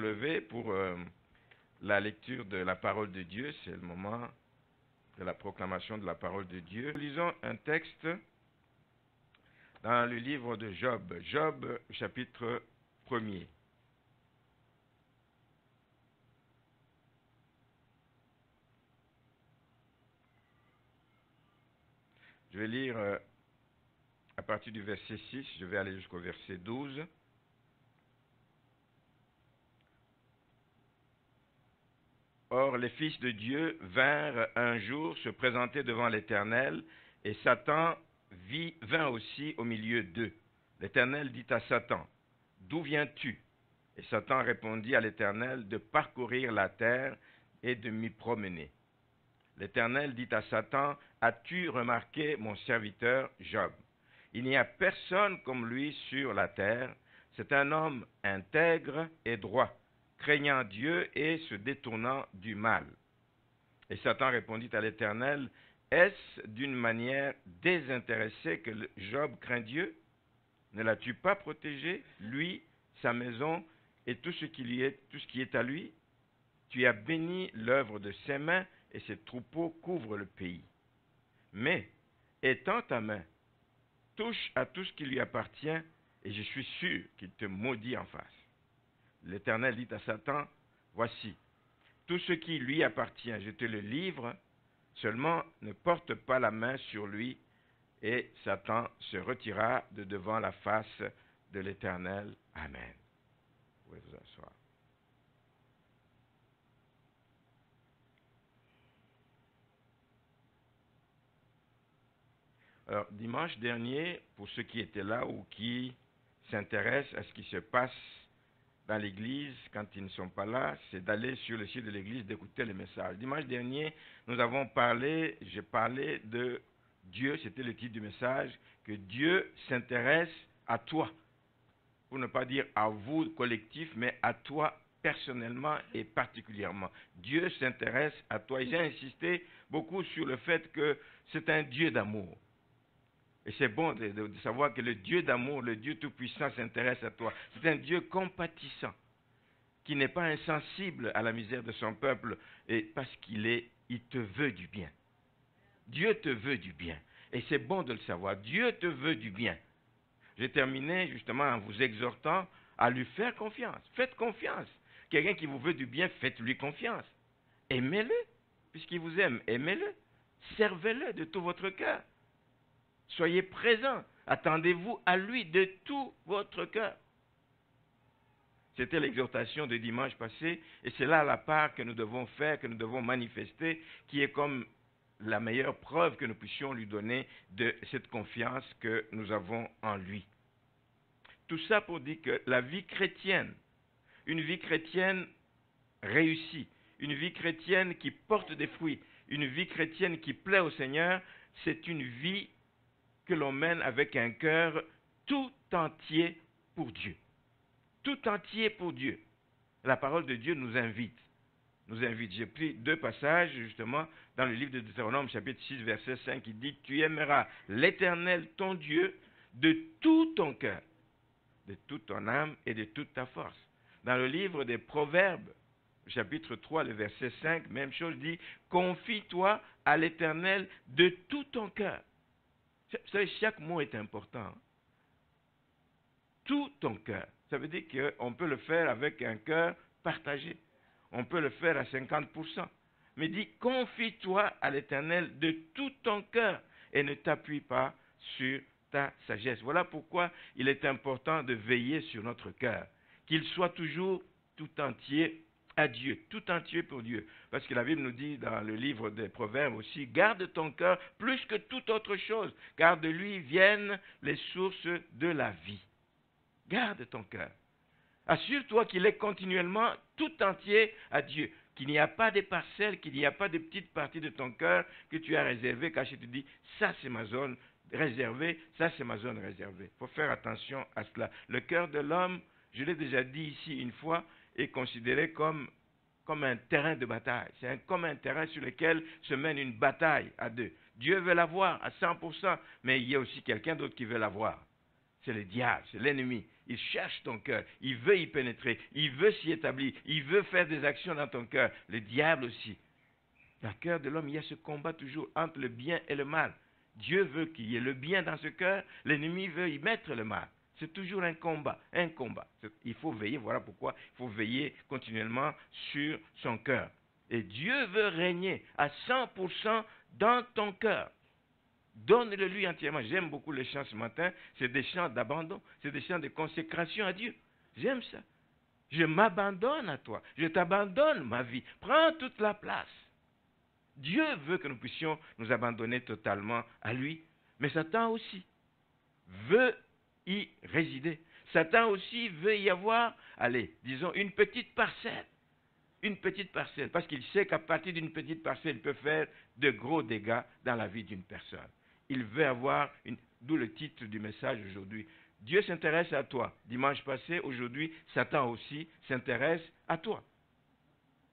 lever pour la lecture de la parole de Dieu. C'est le moment de la proclamation de la parole de Dieu. Nous lisons un texte dans le livre de Job. Job, chapitre 1er. Je vais lire à partir du verset 6, je vais aller jusqu'au verset 12. Or, les fils de Dieu vinrent un jour se présenter devant l'Éternel, et Satan vint aussi au milieu d'eux. L'Éternel dit à Satan, « D'où viens-tu » Et Satan répondit à l'Éternel, « De parcourir la terre et de m'y promener. » L'Éternel dit à Satan, « As-tu remarqué mon serviteur Job? Il n'y a personne comme lui sur la terre. C'est un homme intègre et droit, craignant Dieu et se détournant du mal. » Et Satan répondit à l'Éternel, « Est-ce d'une manière désintéressée que Job craint Dieu? Ne l'as-tu pas protégé, lui, sa maison et tout ce qui est à lui? Tu as béni l'œuvre de ses mains, et ses troupeaux couvrent le pays. Mais, étends ta main, touche à tout ce qui lui appartient, et je suis sûr qu'il te maudit en face. » L'Éternel dit à Satan, « Voici, tout ce qui lui appartient, je te le livre, seulement ne porte pas la main sur lui. » Et Satan se retira de devant la face de l'Éternel. Amen. Vous pouvez vous asseoir. Alors, dimanche dernier, pour ceux qui étaient là ou qui s'intéressent à ce qui se passe dans l'Église quand ils ne sont pas là, c'est d'aller sur le site de l'Église, d'écouter les messages. Dimanche dernier, j'ai parlé de Dieu, c'était le titre du message, que Dieu s'intéresse à toi. Pour ne pas dire à vous collectif, mais à toi personnellement et particulièrement. Dieu s'intéresse à toi. Et j'ai insisté beaucoup sur le fait que c'est un Dieu d'amour. Et c'est bon de savoir que le Dieu d'amour, le Dieu tout-puissant s'intéresse à toi. C'est un Dieu compatissant, qui n'est pas insensible à la misère de son peuple, et parce il te veut du bien. Dieu te veut du bien. Et c'est bon de le savoir. Dieu te veut du bien. J'ai terminé justement en vous exhortant à lui faire confiance. Faites confiance. Quelqu'un qui vous veut du bien, faites-lui confiance. Aimez-le, puisqu'il vous aime. Aimez-le. Servez-le de tout votre cœur. Soyez présents. Attendez-vous à lui de tout votre cœur. C'était l'exhortation de dimanche passé, et c'est là la part que nous devons faire, que nous devons manifester, qui est comme la meilleure preuve que nous puissions lui donner de cette confiance que nous avons en lui. Tout ça pour dire que la vie chrétienne, une vie chrétienne réussie, une vie chrétienne qui porte des fruits, une vie chrétienne qui plaît au Seigneur, c'est une vie que l'on mène avec un cœur tout entier pour Dieu. Tout entier pour Dieu. La parole de Dieu nous invite. J'ai pris 2 passages justement dans le livre de Deutéronome chapitre 6 verset 5 qui dit « Tu aimeras l'Éternel ton Dieu de tout ton cœur, de toute ton âme et de toute ta force. » Dans le livre des Proverbes, chapitre 3, le verset 5, même chose dit « Confie-toi à l'Éternel de tout ton cœur. » Vous savez, chaque mot est important. Tout ton cœur. Ça veut dire qu'on peut le faire avec un cœur partagé. On peut le faire à 50%. Mais dit, confie-toi à l'Éternel de tout ton cœur et ne t'appuie pas sur ta sagesse. Voilà pourquoi il est important de veiller sur notre cœur. Qu'il soit toujours tout entier à Dieu, tout entier pour Dieu. Parce que la Bible nous dit dans le livre des Proverbes aussi, garde ton cœur plus que toute autre chose, car de lui viennent les sources de la vie. Garde ton cœur. Assure-toi qu'il est continuellement tout entier à Dieu, qu'il n'y a pas des parcelles, qu'il n'y a pas de petites parties de ton cœur que tu as réservées, car je te dis, ça c'est ma zone réservée, ça c'est ma zone réservée. Il faut faire attention à cela. Le cœur de l'homme, je l'ai déjà dit ici une fois, est considéré comme un terrain de bataille. C'est comme un terrain sur lequel se mène une bataille à deux. Dieu veut l'avoir à 100%, mais il y a aussi quelqu'un d'autre qui veut l'avoir. C'est le diable, c'est l'ennemi. Il cherche ton cœur. Il veut y pénétrer. Il veut s'y établir. Il veut faire des actions dans ton cœur. Le diable aussi. Dans le cœur de l'homme, il y a ce combat toujours entre le bien et le mal. Dieu veut qu'il y ait le bien dans ce cœur. L'ennemi veut y mettre le mal. C'est toujours un combat, un combat. Il faut veiller, voilà pourquoi il faut veiller continuellement sur son cœur. Et Dieu veut régner à 100% dans ton cœur. Donne-le lui entièrement. J'aime beaucoup les chants ce matin. C'est des chants d'abandon. C'est des chants de consécration à Dieu. J'aime ça. Je m'abandonne à toi. Je t'abandonne ma vie. Prends toute la place. Dieu veut que nous puissions nous abandonner totalement à lui. Mais Satan aussi veut y résider. Satan aussi veut y avoir, allez, disons, une petite parcelle. Une petite parcelle. Parce qu'il sait qu'à partir d'une petite parcelle, il peut faire de gros dégâts dans la vie d'une personne. Il veut avoir, d'où le titre du message aujourd'hui. Dieu s'intéresse à toi. Dimanche passé, aujourd'hui, Satan aussi s'intéresse à toi.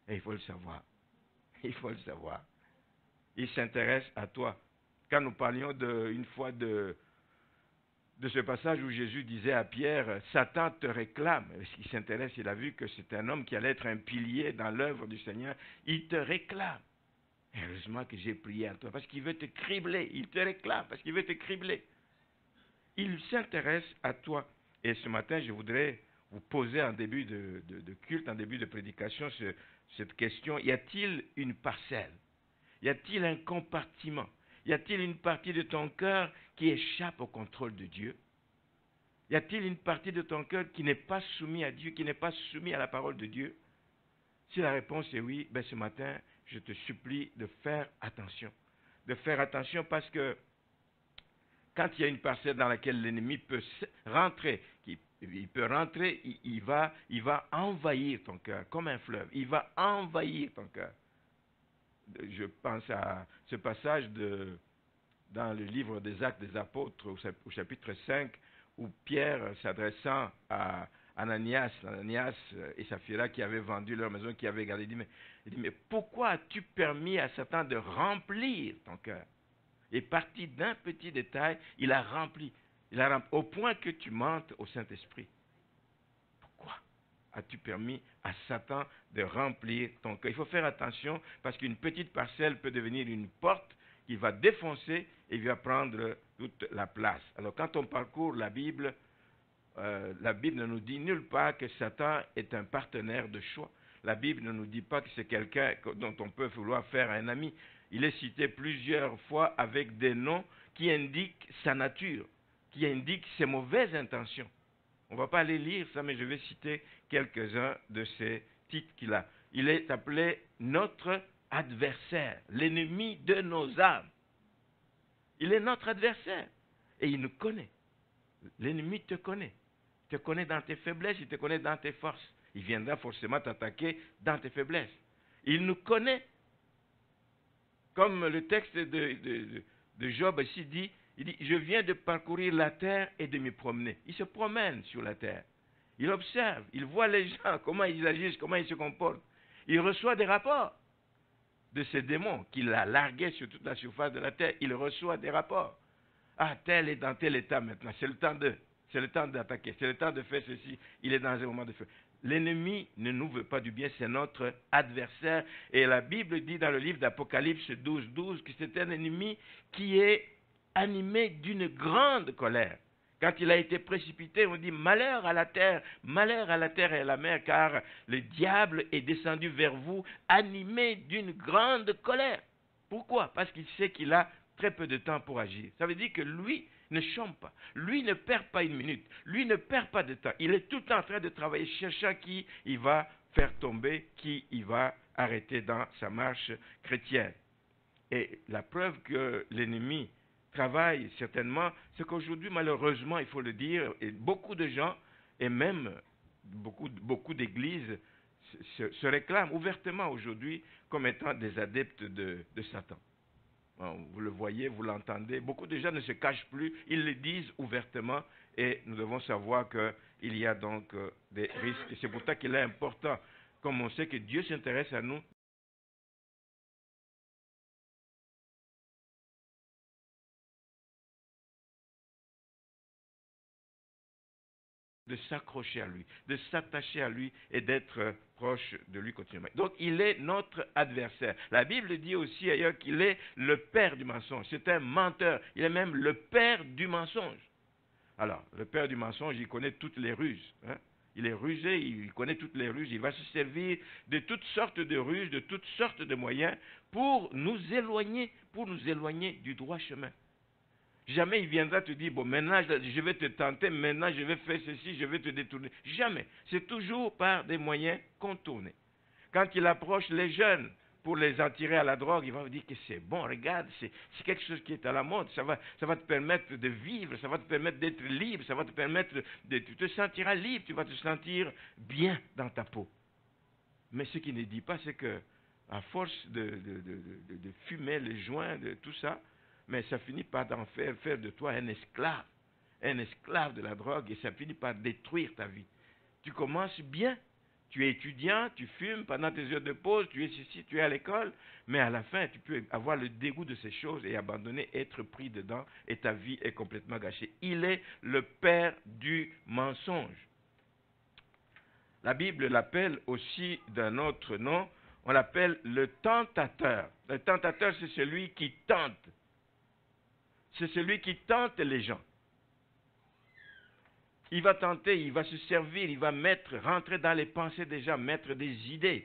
Et il faut le savoir. Il faut le savoir. Il s'intéresse à toi. Quand nous parlions une fois de ce passage où Jésus disait à Pierre, Satan te réclame. Il s'intéresse, il a vu que c'est un homme qui allait être un pilier dans l'œuvre du Seigneur. Il te réclame. Heureusement que j'ai prié à toi, parce qu'il veut te cribler. Il te réclame, parce qu'il veut te cribler. Il s'intéresse à toi. Et ce matin, je voudrais vous poser en début de culte, en début de prédication, cette question. Y a-t-il une parcelle? Y a-t-il un compartiment? Y a-t-il une partie de ton cœur qui échappe au contrôle de Dieu? Y a-t-il une partie de ton cœur qui n'est pas soumise à Dieu, qui n'est pas soumise à la parole de Dieu? Si la réponse est oui, ben ce matin, je te supplie de faire attention. De faire attention parce que quand il y a une parcelle dans laquelle l'ennemi peut rentrer, il va envahir ton cœur comme un fleuve. Il va envahir ton cœur. Je pense à ce passage dans le livre des Actes des Apôtres au chapitre 5 où Pierre s'adressant à Ananias et Saphira qui avaient vendu leur maison, qui avaient gardé, il dit mais pourquoi as-tu permis à Satan de remplir ton cœur? Et parti d'un petit détail, il a rempli au point que tu mentes au Saint-Esprit. Pourquoi as-tu permis à Satan de remplir ton cœur? Il faut faire attention parce qu'une petite parcelle peut devenir une porte qui va défoncer et va prendre toute la place. Alors quand on parcourt la Bible ne nous dit nulle part que Satan est un partenaire de choix. La Bible ne nous dit pas que c'est quelqu'un dont on peut vouloir faire un ami. Il est cité plusieurs fois avec des noms qui indiquent sa nature, qui indiquent ses mauvaises intentions. On ne va pas aller lire ça, mais je vais citer quelques-uns de ces titres qu'il a. Il est appelé notre adversaire, l'ennemi de nos âmes. Il est notre adversaire et il nous connaît. L'ennemi te connaît. Il te connaît dans tes faiblesses, il te connaît dans tes forces. Il viendra forcément t'attaquer dans tes faiblesses. Il nous connaît. Comme le texte de Job ici dit, il dit, je viens de parcourir la terre et de m'y promener. Il se promène sur la terre. Il observe, il voit les gens, comment ils agissent, comment ils se comportent. Il reçoit des rapports de ces démons qu'il a largués sur toute la surface de la terre. Il reçoit des rapports. Ah, tel est dans tel état maintenant. C'est le temps d'attaquer. C'est le temps de faire ceci. Il est dans un moment de feu. L'ennemi ne nous veut pas du bien, c'est notre adversaire. Et la Bible dit dans le livre d'Apocalypse 12:12 que c'est un ennemi qui est animé d'une grande colère. Quand il a été précipité, on dit malheur à la terre et à la mer, car le diable est descendu vers vous animé d'une grande colère. Pourquoi? Parce qu'il sait qu'il a très peu de temps pour agir. Ça veut dire que lui ne chôme pas. Lui ne perd pas une minute. Lui ne perd pas de temps. Il est tout le temps en train de travailler, cherchant qui il va faire tomber, qui il va arrêter dans sa marche chrétienne. Et la preuve que l'ennemi travaille certainement, c'est qu'aujourd'hui, malheureusement, il faut le dire, et beaucoup de gens, et même beaucoup d'églises, se réclament ouvertement aujourd'hui comme étant des adeptes de Satan. Vous le voyez, vous l'entendez. Beaucoup de gens ne se cachent plus, ils le disent ouvertement et nous devons savoir qu'il y a donc des risques. Et c'est pour ça qu'il est important, comme on sait que Dieu s'intéresse à nous, de s'accrocher à lui, de s'attacher à lui et d'être proche de lui continuellement. Donc il est notre adversaire. La Bible dit aussi ailleurs qu'il est le père du mensonge. C'est un menteur. Il est même le père du mensonge. Alors, le père du mensonge, il connaît toutes les ruses. Hein? Il est rusé, il connaît toutes les ruses. Il va se servir de toutes sortes de ruses, de toutes sortes de moyens pour nous éloigner du droit chemin. Jamais il viendra te dire, bon, maintenant je vais te tenter, maintenant je vais faire ceci, je vais te détourner. Jamais. C'est toujours par des moyens contournés. Quand il approche les jeunes pour les attirer à la drogue, il va vous dire que c'est bon, regarde, c'est quelque chose qui est à la mode, ça va te permettre de vivre, ça va te permettre d'être libre, ça va te permettre tu te sentiras libre, tu vas te sentir bien dans ta peau. Mais ce qu'il ne dit pas, c'est que à force de fumer les joints, de tout ça, mais ça finit par faire de toi un esclave de la drogue, et ça finit par détruire ta vie. Tu commences bien, tu es étudiant, tu fumes pendant tes heures de pause, tu es ici, tu es à l'école, mais à la fin, tu peux avoir le dégoût de ces choses et abandonner, être pris dedans, et ta vie est complètement gâchée. Il est le père du mensonge. La Bible l'appelle aussi d'un autre nom, on l'appelle le tentateur. Le tentateur, c'est celui qui tente. C'est celui qui tente les gens. Il va tenter, il va se servir, il va rentrer dans les pensées des gens, mettre des idées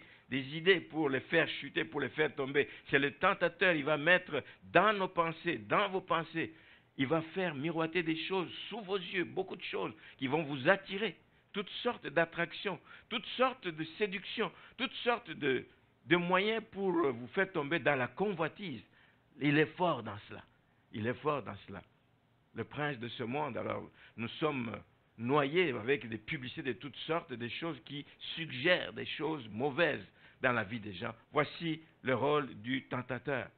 pour les faire chuter, pour les faire tomber. C'est le tentateur, il va mettre dans nos pensées, dans vos pensées, il va faire miroiter des choses sous vos yeux, beaucoup de choses qui vont vous attirer, toutes sortes d'attractions, toutes sortes de séductions, toutes sortes de moyens pour vous faire tomber dans la convoitise. Il est fort dans cela. Il est fort dans cela. Le prince de ce monde, alors nous sommes noyés avec des publicités de toutes sortes, des choses qui suggèrent des choses mauvaises dans la vie des gens. Voici le rôle du tentateur.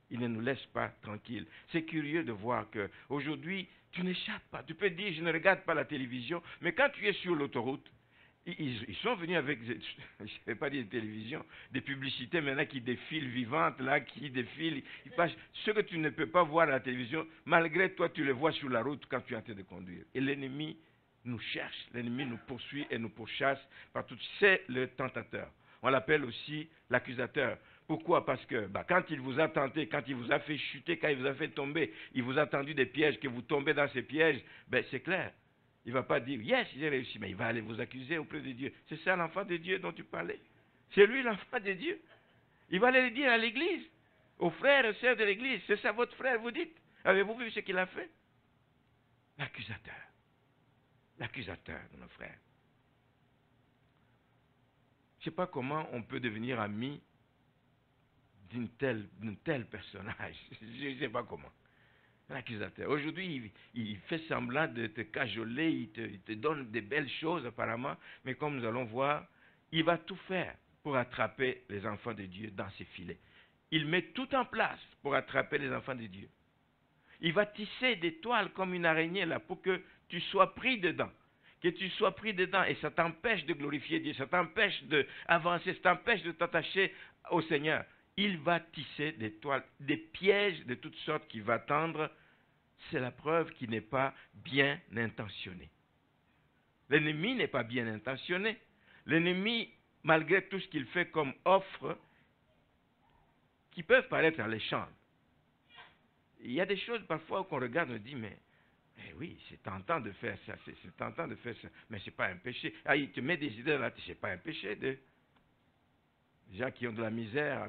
Il ne nous laisse pas tranquilles. C'est curieux de voir qu'aujourd'hui, tu n'échappes pas. Tu peux dire, je ne regarde pas la télévision, mais quand tu es sur l'autoroute, ils sont venus avec, je ne vais pas dire de télévision, des publicités maintenant qui défilent vivantes, là, qui défilent. Ce que tu ne peux pas voir à la télévision, malgré toi, tu le vois sur la route quand tu es en train de conduire. Et l'ennemi nous cherche, l'ennemi nous poursuit et nous pourchasse partout. C'est le tentateur. On l'appelle aussi l'accusateur. Pourquoi? Parce que quand il vous a tenté, quand il vous a fait chuter, quand il vous a fait tomber, il vous a tendu des pièges, que vous tombez dans ces pièges, c'est clair. Il ne va pas dire, yes, j'ai réussi, mais il va aller vous accuser auprès de Dieu. C'est ça l'enfant de Dieu dont tu parlais. C'est lui l'enfant de Dieu. Il va aller le dire à l'église, aux frères et sœurs de l'église. C'est ça votre frère, vous dites. Avez-vous vu ce qu'il a fait? L'accusateur. L'accusateur de nos frères. Je ne sais pas comment on peut devenir ami d'un tel personnage. Je ne sais pas comment. L'accusateur. Aujourd'hui, il fait semblant de te cajoler, il te donne des belles choses apparemment, mais comme nous allons voir, il va tout faire pour attraper les enfants de Dieu dans ses filets. Il met tout en place pour attraper les enfants de Dieu. Il va tisser des toiles comme une araignée là pour que tu sois pris dedans. Que tu sois pris dedans et ça t'empêche de glorifier Dieu, ça t'empêche d'avancer, ça t'empêche de t'attacher au Seigneur. Il va tisser des toiles, des pièges de toutes sortes qu'il va tendre. C'est la preuve qu'il n'est pas bien intentionné. L'ennemi n'est pas bien intentionné. L'ennemi, malgré tout ce qu'il fait comme offre, qui peuvent paraître alléchantes. Il y a des choses parfois qu'on regarde et on dit, mais oui, c'est tentant de faire ça, c'est tentant de faire ça, mais ce n'est pas un péché. Ah, il te met des idées là, ce n'est pas un péché des gens qui ont de la misère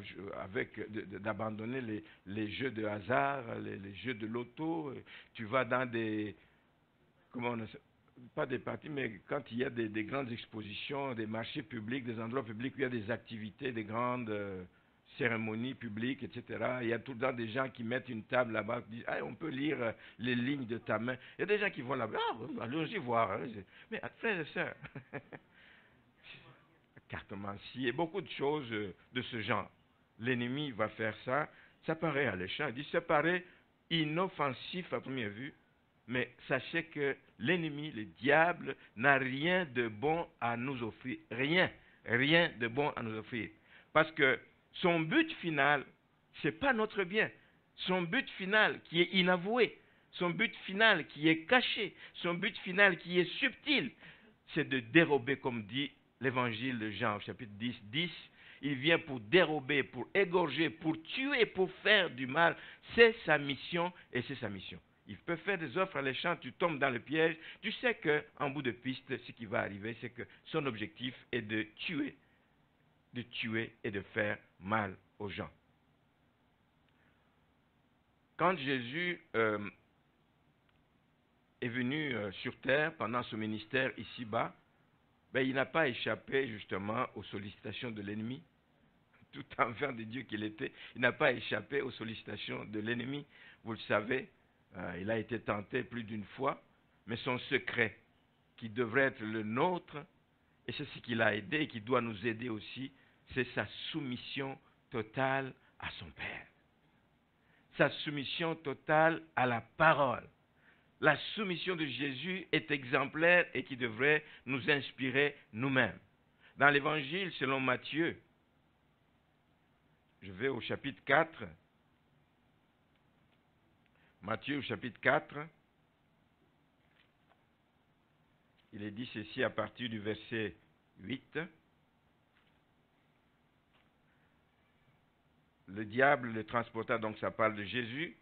d'abandonner les jeux de hasard, les jeux de loto. Tu vas dans des, pas des parties, mais quand il y a des grandes expositions, des marchés publics, des endroits publics où il y a des activités, des grandes cérémonies publiques, etc. Il y a tout le temps des gens qui mettent une table là-bas, qui disent, on peut lire les lignes de ta main. Il y a des gens qui vont là-bas, allons-y voir. Hein. Mais frères et sœurs, cartomancie et beaucoup de choses de ce genre. L'ennemi va faire ça, ça paraît alléchant, il dit, ça paraît inoffensif à première vue, mais sachez que l'ennemi, le diable, n'a rien de bon à nous offrir. Rien de bon à nous offrir. Parce que son but final, ce n'est pas notre bien. Son but final, qui est inavoué, son but final qui est caché, son but final qui est subtil, c'est de dérober, comme dit l'évangile de Jean, chapitre 10. Il vient pour dérober, pour égorger, pour tuer, pour faire du mal. C'est sa mission et c'est sa mission. Il peut faire des offres alléchantes, tu tombes dans le piège. Tu sais qu'en bout de piste, ce qui va arriver, c'est que son objectif est de tuer et de faire mal aux gens. Quand Jésus est venu sur terre pendant son ministère ici-bas, il n'a pas échappé justement aux sollicitations de l'ennemi. Tout enfant de Dieu qu'il était, il n'a pas échappé aux sollicitations de l'ennemi. Vous le savez, il a été tenté plus d'une fois, mais son secret, qui devrait être le nôtre, et c'est ce qui l'a aidé et qui doit nous aider aussi, c'est sa soumission totale à son Père. Sa soumission totale à la parole. La soumission de Jésus est exemplaire et qui devrait nous inspirer nous-mêmes. Dans l'évangile selon Matthieu, je vais au chapitre 4. Matthieu au chapitre 4. Il est dit ceci à partir du verset 8. Le diable le transporta, donc ça parle de Jésus,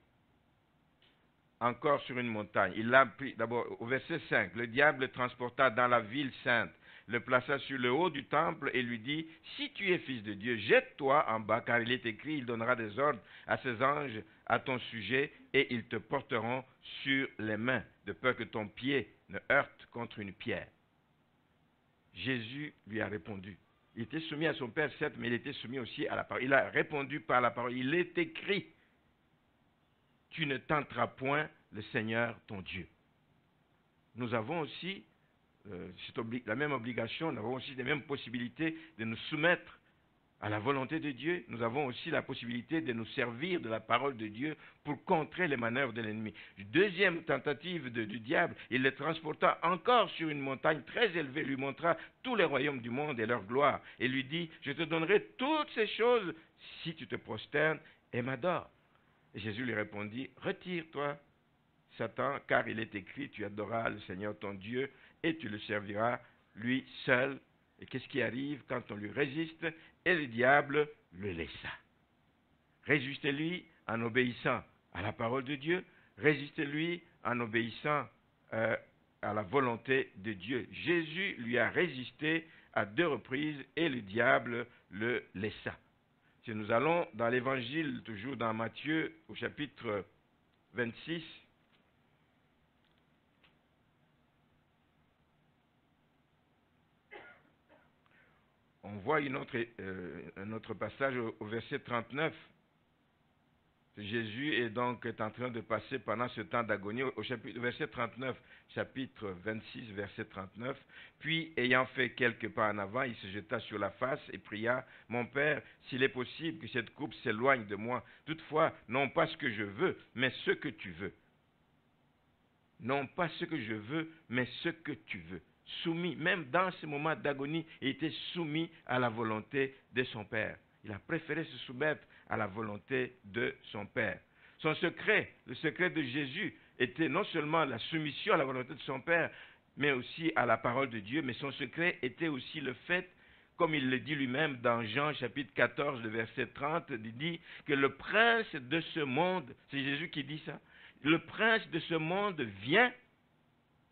encore sur une montagne. Il l'a pris, d'abord au verset 5, le diable le transporta dans la ville sainte, le plaça sur le haut du temple et lui dit, si tu es fils de Dieu, jette-toi en bas, car il est écrit, il donnera des ordres à ses anges à ton sujet et ils te porteront sur les mains, de peur que ton pied ne heurte contre une pierre. Jésus lui a répondu. Il était soumis à son Père, certes, mais il était soumis aussi à la parole. Il a répondu par la parole. Il est écrit, tu ne tenteras point le Seigneur ton Dieu. Nous avons aussi la même obligation, nous avons aussi les mêmes possibilités de nous soumettre à la volonté de Dieu. Nous avons aussi la possibilité de nous servir de la parole de Dieu pour contrer les manœuvres de l'ennemi. Deuxième tentative du diable, il le transporta encore sur une montagne très élevée, lui montra tous les royaumes du monde et leur gloire, et lui dit, je te donnerai toutes ces choses si tu te prosternes et m'adores. Et Jésus lui répondit, retire-toi, Satan, car il est écrit, tu adoreras le Seigneur ton Dieu et tu le serviras lui seul. Et qu'est-ce qui arrive quand on lui résiste? Et le diable le laissa. Résistez-lui en obéissant à la parole de Dieu, résistez-lui en obéissant à la volonté de Dieu. Jésus lui a résisté à 2 reprises et le diable le laissa. Si nous allons dans l'évangile, toujours dans Matthieu, au chapitre 26, on voit un autre passage au verset 39. Jésus est donc en train de passer pendant ce temps d'agonie, au verset 39, chapitre 26, verset 39. Puis, ayant fait quelques pas en avant, il se jeta sur la face et pria, « Mon Père, s'il est possible que cette coupe s'éloigne de moi, toutefois, non pas ce que je veux, mais ce que tu veux. » Non pas ce que je veux, mais ce que tu veux. Soumis, même dans ce moment d'agonie, il était soumis à la volonté de son Père. Il a préféré se soumettre à la volonté de son Père. Son secret, le secret de Jésus, était non seulement la soumission à la volonté de son Père, mais aussi à la parole de Dieu, mais son secret était aussi le fait, comme il le dit lui-même dans Jean chapitre 14, le verset 30, il dit que le prince de ce monde, c'est Jésus qui dit ça, le prince de ce monde vient,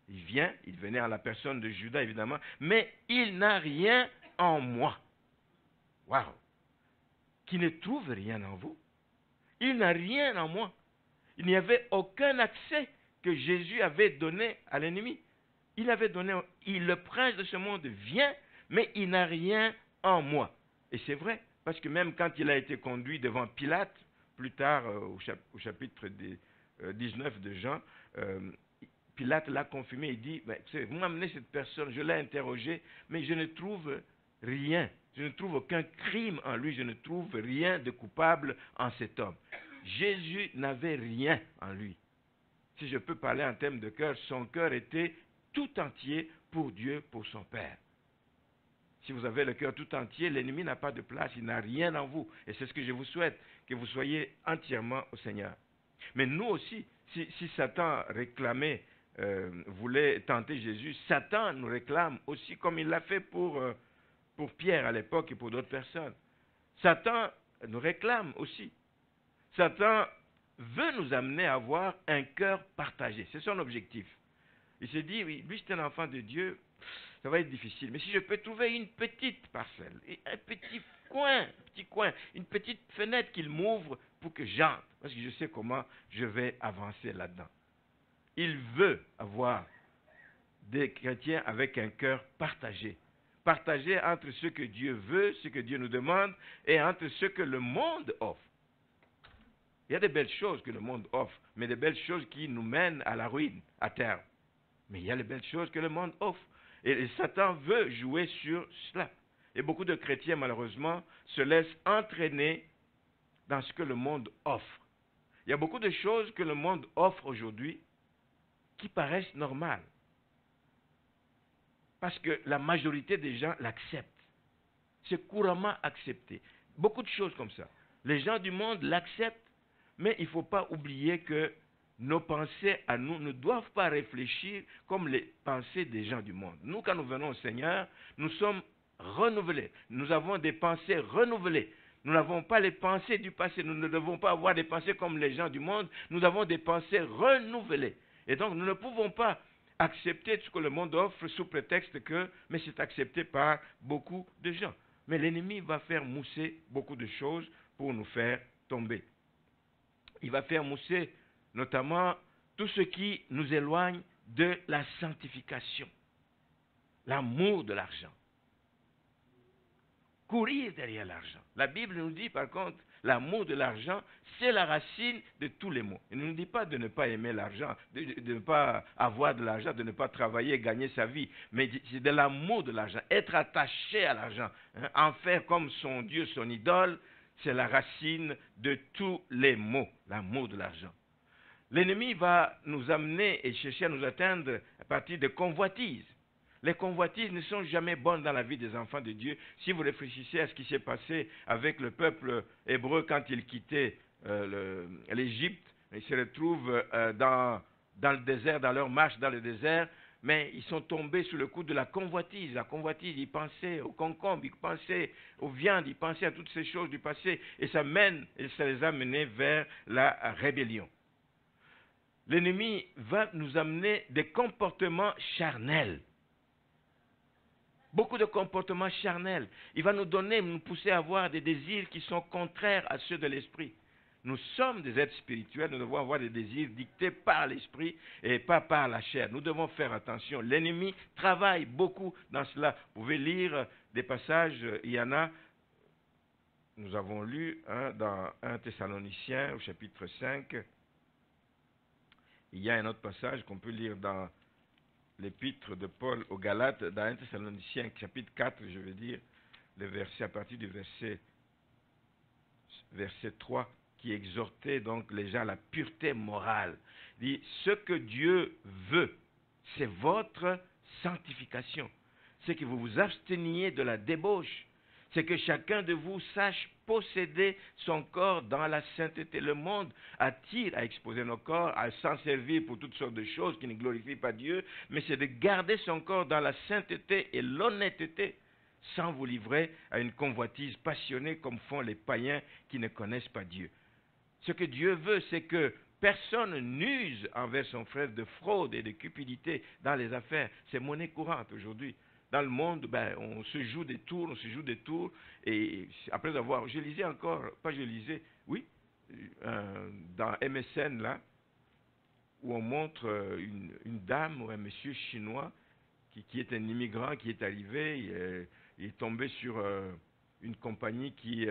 il venait à la personne de Judas évidemment, mais il n'a rien en moi. Waouh! Qui ne trouve rien en vous. Il n'a rien en moi. Il n'y avait aucun accès que Jésus avait donné à l'ennemi. Le prince de ce monde vient, mais il n'a rien en moi. Et c'est vrai, parce que même quand il a été conduit devant Pilate, plus tard au chapitre 19 de Jean, Pilate l'a confirmé, il dit, vous m'amenez cette personne, je l'ai interrogé, mais je ne trouve rien, je ne trouve aucun crime en lui, je ne trouve rien de coupable en cet homme. Jésus n'avait rien en lui. Si je peux parler en termes de cœur, son cœur était tout entier pour Dieu, pour son Père. Si vous avez le cœur tout entier, l'ennemi n'a pas de place, il n'a rien en vous. Et c'est ce que je vous souhaite, que vous soyez entièrement au Seigneur. Mais nous aussi, Si Satan réclamait, voulait tenter Jésus, Satan nous réclame aussi comme il l'a fait pour Pierre à l'époque et pour d'autres personnes. Satan nous réclame aussi. Satan veut nous amener à avoir un cœur partagé. C'est son objectif. Il se dit, oui, lui c'est un enfant de Dieu, ça va être difficile. Mais si je peux trouver une petite parcelle, un petit coin, une petite fenêtre qu'il m'ouvre pour que j'entre, parce que je sais comment je vais avancer là-dedans. Il veut avoir des chrétiens avec un cœur partagé. Partagé entre ce que Dieu veut, ce que Dieu nous demande, et entre ce que le monde offre. Il y a des belles choses que le monde offre, mais des belles choses qui nous mènent à la ruine, à terme. Mais il y a les belles choses que le monde offre. Et Satan veut jouer sur cela. Et beaucoup de chrétiens, malheureusement, se laissent entraîner dans ce que le monde offre. Il y a beaucoup de choses que le monde offre aujourd'hui qui paraissent normales. Parce que la majorité des gens l'acceptent. C'est couramment accepté. Beaucoup de choses comme ça. Les gens du monde l'acceptent, mais il ne faut pas oublier que nos pensées à nous ne doivent pas réfléchir comme les pensées des gens du monde. Nous, quand nous venons au Seigneur, nous sommes renouvelés. Nous avons des pensées renouvelées. Nous n'avons pas les pensées du passé. Nous ne devons pas avoir des pensées comme les gens du monde. Nous avons des pensées renouvelées. Et donc, nous ne pouvons pas accepter ce que le monde offre sous prétexte que, mais c'est accepté par beaucoup de gens. Mais l'ennemi va faire mousser beaucoup de choses pour nous faire tomber. Il va faire mousser notamment tout ce qui nous éloigne de la sanctification. L'amour de l'argent. Courir derrière l'argent. La Bible nous dit par contre, l'amour de l'argent, c'est la racine de tous les maux. Il ne nous dit pas de ne pas aimer l'argent, de ne pas avoir de l'argent, de ne pas travailler et gagner sa vie, mais c'est de l'amour de l'argent, être attaché à l'argent, en faire comme son Dieu, son idole, c'est la racine de tous les maux, l'amour de l'argent. L'ennemi va nous amener et chercher à nous atteindre à partir de convoitises. Les convoitises ne sont jamais bonnes dans la vie des enfants de Dieu. Si vous réfléchissez à ce qui s'est passé avec le peuple hébreu quand il quittait l'Égypte, ils se retrouvent dans le désert, dans leur marche dans le désert, mais ils sont tombés sous le coup de la convoitise. La convoitise, ils pensaient aux concombres, ils pensaient aux viandes, ils pensaient à toutes ces choses du passé, et ça les a menés vers la rébellion. L'ennemi va nous amener des comportements charnels. Beaucoup de comportements charnels. Il va nous pousser à avoir des désirs qui sont contraires à ceux de l'esprit. Nous sommes des êtres spirituels, nous devons avoir des désirs dictés par l'esprit et pas par la chair. Nous devons faire attention. L'ennemi travaille beaucoup dans cela. Vous pouvez lire des passages, il y en a, nous avons lu dans 1 Thessaloniciens au chapitre 5. Il y a un autre passage qu'on peut lire dans l'épître de Paul aux Galates, dans 1 Thessaloniciens, chapitre 4, je veux dire, le verset, à partir du verset 3, qui exhortait donc les gens à la pureté morale. Il dit, ce que Dieu veut, c'est votre sanctification. C'est que vous vous absteniez de la débauche. C'est que chacun de vous sache posséder son corps dans la sainteté. Le monde attire à exposer nos corps, à s'en servir pour toutes sortes de choses qui ne glorifient pas Dieu, mais c'est de garder son corps dans la sainteté et l'honnêteté, sans vous livrer à une convoitise passionnée comme font les païens qui ne connaissent pas Dieu. Ce que Dieu veut, c'est que personne n'use envers son frère de fraude et de cupidité dans les affaires. C'est monnaie courante aujourd'hui. Dans le monde, on se joue des tours, et après avoir, dans MSN, là, où on montre une dame ou un monsieur chinois qui est un immigrant qui est arrivé, il est tombé sur une compagnie qui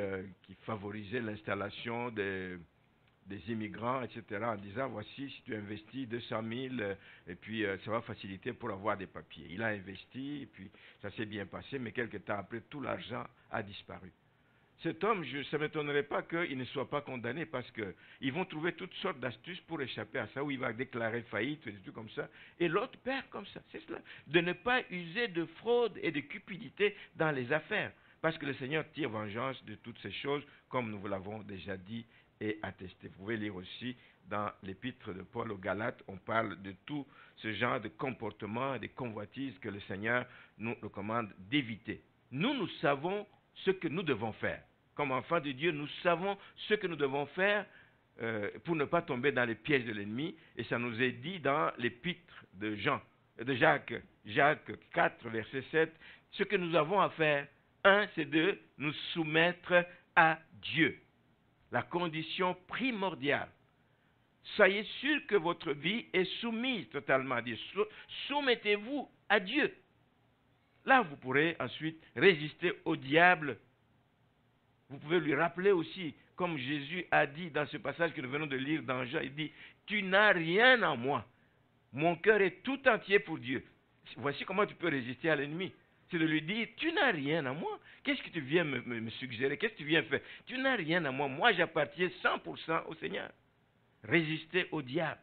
favorisait l'installation des immigrants, etc., en disant, voici, si tu investis 200 000, et puis ça va faciliter pour avoir des papiers. Il a investi, et puis ça s'est bien passé, mais quelques temps après, tout l'argent a disparu. Cet homme, ça ne m'étonnerait pas qu'il ne soit pas condamné, parce qu'ils vont trouver toutes sortes d'astuces pour échapper à ça, où il va déclarer faillite, des trucs comme ça, et l'autre perd comme ça, c'est cela. De ne pas user de fraude et de cupidité dans les affaires, parce que le Seigneur tire vengeance de toutes ces choses, comme nous vous l'avons déjà dit et attesté. Vous pouvez lire aussi dans l'épître de Paul aux Galates, on parle de tout ce genre de comportement, des convoitises que le Seigneur nous recommande d'éviter. Nous savons ce que nous devons faire. Comme enfants de Dieu, nous savons ce que nous devons faire pour ne pas tomber dans les pièges de l'ennemi. Et ça nous est dit dans l'épître de Jacques 4, verset 7. Ce que nous avons à faire, c'est de nous soumettre à Dieu. La condition primordiale. Soyez sûr que votre vie est soumise totalement à Dieu. Soumettez-vous à Dieu. Là, vous pourrez ensuite résister au diable. Vous pouvez lui rappeler aussi, comme Jésus a dit dans ce passage que nous venons de lire dans Jean, il dit, « Tu n'as rien en moi. Mon cœur est tout entier pour Dieu. » Voici comment tu peux résister à l'ennemi. C'est de lui dire, tu n'as rien à moi. Qu'est-ce que tu viens me suggérer? Qu'est-ce que tu viens faire? Tu n'as rien à moi. Moi, j'appartiens 100% au Seigneur. Résister au diable.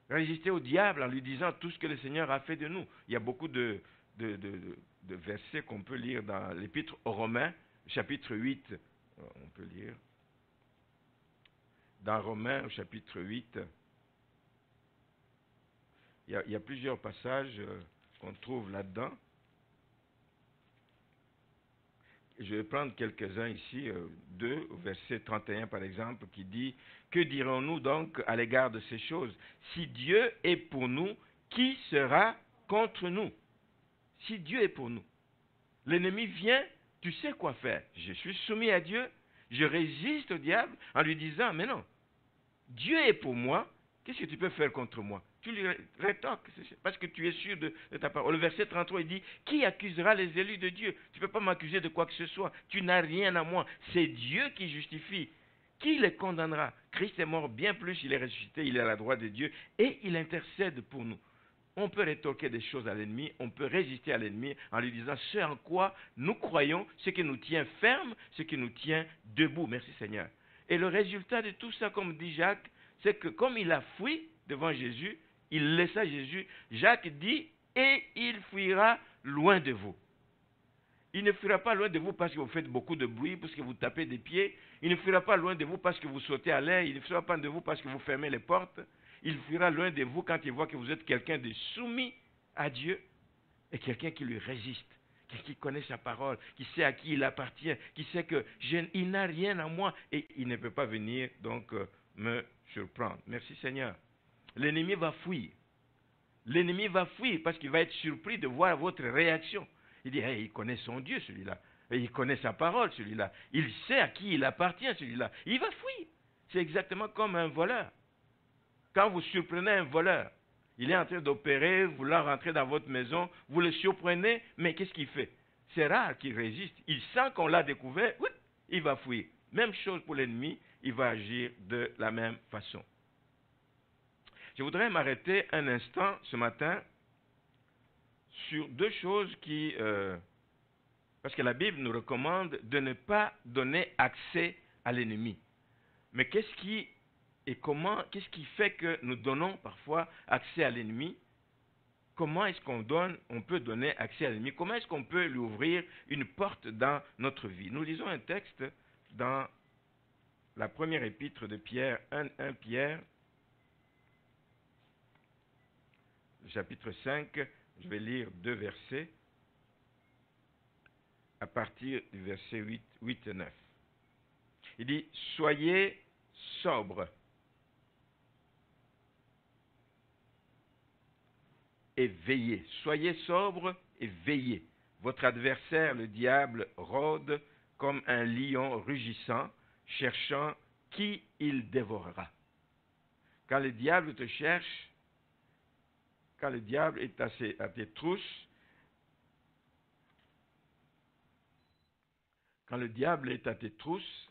Résister au diable en lui disant tout ce que le Seigneur a fait de nous. Il y a beaucoup de versets qu'on peut lire dans l'épître aux Romains, chapitre 8. On peut lire. Dans Romains, au chapitre 8, il y a plusieurs passages qu'on trouve là-dedans. Je vais prendre quelques-uns ici, 2, verset 31 par exemple, qui dit « Que dirons-nous donc à l'égard de ces choses? Si Dieu est pour nous, qui sera contre nous? » Si Dieu est pour nous. L'ennemi vient, tu sais quoi faire. Je suis soumis à Dieu, je résiste au diable en lui disant « Mais non, Dieu est pour moi, qu'est-ce que tu peux faire contre moi? » Tu lui rétorques, parce que tu es sûr de ta parole. Le verset 33, il dit, qui accusera les élus de Dieu? Tu ne peux pas m'accuser de quoi que ce soit. Tu n'as rien à moi. C'est Dieu qui justifie. Qui les condamnera? Christ est mort, bien plus, il est ressuscité, il est à la droite de Dieu, et il intercède pour nous. On peut rétorquer des choses à l'ennemi, on peut résister à l'ennemi en lui disant ce en quoi nous croyons, ce qui nous tient ferme, ce qui nous tient debout. Merci Seigneur. Et le résultat de tout ça, comme dit Jacques, c'est que comme il a fui devant Jésus, il laissa Jésus. Jacques dit, et il fuira loin de vous. Il ne fuira pas loin de vous parce que vous faites beaucoup de bruit, parce que vous tapez des pieds. Il ne fuira pas loin de vous parce que vous sautez à l'air. Il ne fuira pas de vous parce que vous fermez les portes. Il fuira loin de vous quand il voit que vous êtes quelqu'un de soumis à Dieu et quelqu'un qui lui résiste, quelqu'un qui connaît sa parole, qui sait à qui il appartient, qui sait qu'il n'a rien à moi et il ne peut pas venir donc me surprendre. Merci Seigneur. L'ennemi va fuir. L'ennemi va fuir parce qu'il va être surpris de voir votre réaction. Il dit, hey, il connaît son Dieu, celui-là. Et il connaît sa parole, celui-là. Il sait à qui il appartient, celui-là. Il va fuir. C'est exactement comme un voleur. Quand vous surprenez un voleur, il est en train d'opérer, voulant rentrer dans votre maison, vous le surprenez, mais qu'est-ce qu'il fait? C'est rare qu'il résiste. Il sent qu'on l'a découvert, oui, il va fuir. Même chose pour l'ennemi, il va agir de la même façon. Je voudrais m'arrêter un instant ce matin sur deux choses parce que la Bible nous recommande de ne pas donner accès à l'ennemi. Mais qu'est-ce qui fait que nous donnons parfois accès à l'ennemi? Comment est-ce on peut donner accès à l'ennemi? Comment est-ce qu'on peut lui ouvrir une porte dans notre vie? Nous lisons un texte dans la première épître de Pierre, 1 Pierre, chapitre 5, je vais lire 2 versets, à partir du verset 8 et 9. Il dit, soyez sobres et veillez. Soyez sobres et veillez. Votre adversaire, le diable, rôde comme un lion rugissant, cherchant qui il dévorera. Quand le diable te cherche, quand le diable est à tes trousses,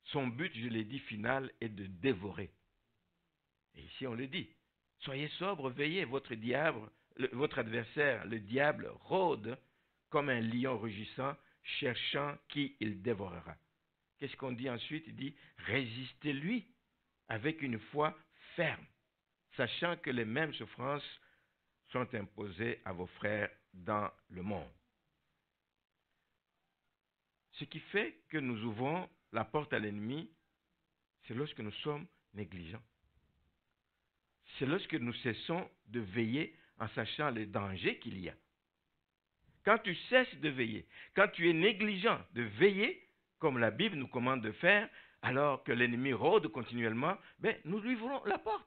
son but, je l'ai dit, final, est de dévorer. Et ici, on le dit. Soyez sobres, veillez, votre adversaire, le diable, rôde comme un lion rugissant, cherchant qui il dévorera. Qu'est-ce qu'on dit ensuite? Il dit, résistez-lui avec une foi ferme, sachant que les mêmes souffrances sont imposées à vos frères dans le monde. Ce qui fait que nous ouvrons la porte à l'ennemi, c'est lorsque nous sommes négligents. C'est lorsque nous cessons de veiller en sachant les dangers qu'il y a. Quand tu cesses de veiller, quand tu es négligent de veiller, comme la Bible nous commande de faire, alors que l'ennemi rôde continuellement, nous lui ouvrons la porte.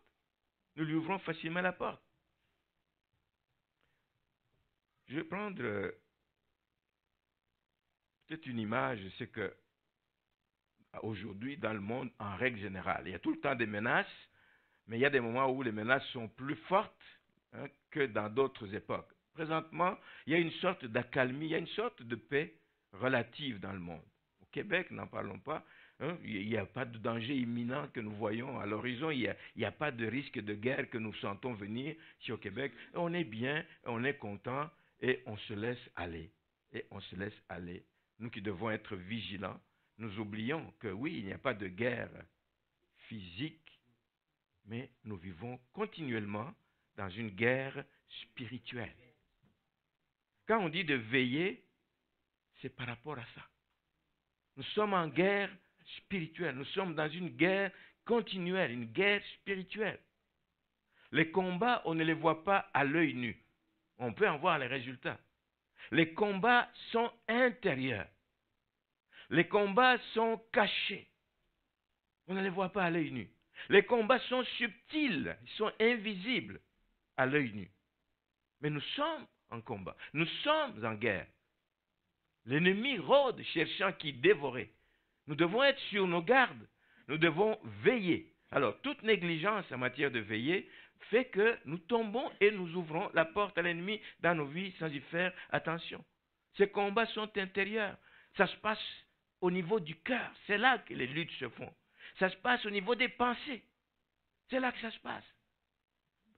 Nous lui ouvrons facilement la porte. Je vais prendre peut-être une image, c'est que aujourd'hui, dans le monde, en règle générale, il y a tout le temps des menaces, mais il y a des moments où les menaces sont plus fortes que dans d'autres époques. Présentement, il y a une sorte d'accalmie, il y a une sorte de paix relative dans le monde. Au Québec, n'en parlons pas, il n'y a pas de danger imminent que nous voyons à l'horizon, il n'y a pas de risque de guerre que nous sentons venir ici au Québec. On est bien, on est content et on se laisse aller. Et on se laisse aller. Nous qui devons être vigilants, nous oublions que oui, il n'y a pas de guerre physique, mais nous vivons continuellement dans une guerre spirituelle. Quand on dit de veiller, c'est par rapport à ça. Nous sommes en guerre spirituelle, nous sommes dans une guerre continuelle, une guerre spirituelle. Les combats, on ne les voit pas à l'œil nu. On peut en voir les résultats. Les combats sont intérieurs. Les combats sont cachés. On ne les voit pas à l'œil nu. Les combats sont subtils, ils sont invisibles à l'œil nu. Mais nous sommes en combat, nous sommes en guerre. L'ennemi rôde cherchant qui dévorer. Nous devons être sur nos gardes, nous devons veiller. Alors, toute négligence en matière de veiller fait que nous tombons et nous ouvrons la porte à l'ennemi dans nos vies sans y faire attention. Ces combats sont intérieurs. Ça se passe au niveau du cœur. C'est là que les luttes se font. Ça se passe au niveau des pensées. C'est là que ça se passe.